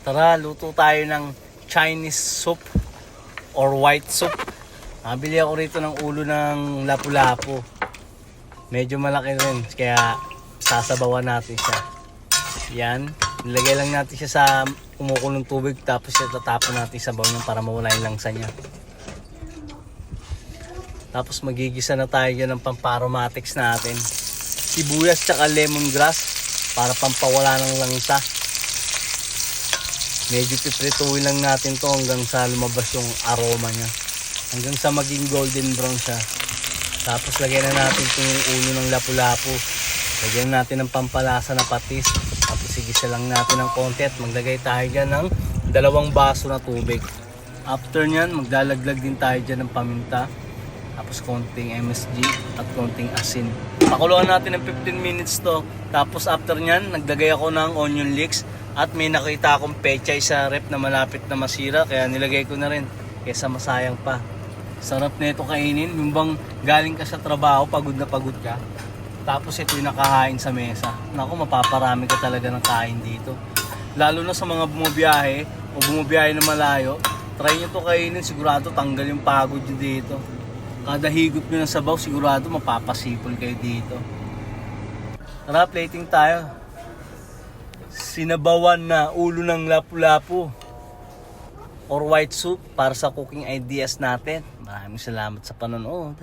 Tara, luto tayo ng Chinese soup or white soup. Nabili ako rito ng ulo ng lapu-lapu. Medyo malaki rin, kaya sasabawan natin siya. Yan, nilagay lang natin siya sa kumukulong tubig, tapos itatapon natin sa baw niya para mawala yung langsa niya. Tapos magigisa na tayo dyan ng pamparomatics natin. Sibuyas tsaka lemongrass para pampawala ng langsa. Medyo piprituin lang natin to hanggang sa lumabas yung aroma niya. Hanggang sa maging golden brown siya. Tapos lagyan na natin itong ulo ng lapu-lapu. Lagyan natin ng pampalasa na patis. Tapos igisa lang natin ng konti at maglagay tayo dyan ng 2 baso na tubig. After nyan, maglalaglag din tayo dyan ng paminta. Tapos konting MSG at konting asin. Pakuluan natin ng 15 minutes to. Tapos after nyan, naglagay ako ng onion leeks. At may nakita akong pechay sa rep na malapit na masira. Kaya nilagay ko na rin. Kesa masayang pa. Sarap na ito kainin. Yung bang galing ka sa trabaho, pagod na pagod ka. Tapos ito yung nakahain sa mesa. Naku, mapaparami ka talaga ng kain dito. Lalo na sa mga bumabiyahe o bumabiyahe na malayo. Try nyo to kainin. Sigurado tanggal yung pagod nyo dito. Kada higot nyo ng sabaw, sigurado mapapasipol kayo dito. Tara, plating tayo. Sinabawan na ulo ng lapu-lapu or white soup para sa cooking ideas natin. Maraming salamat sa panonood.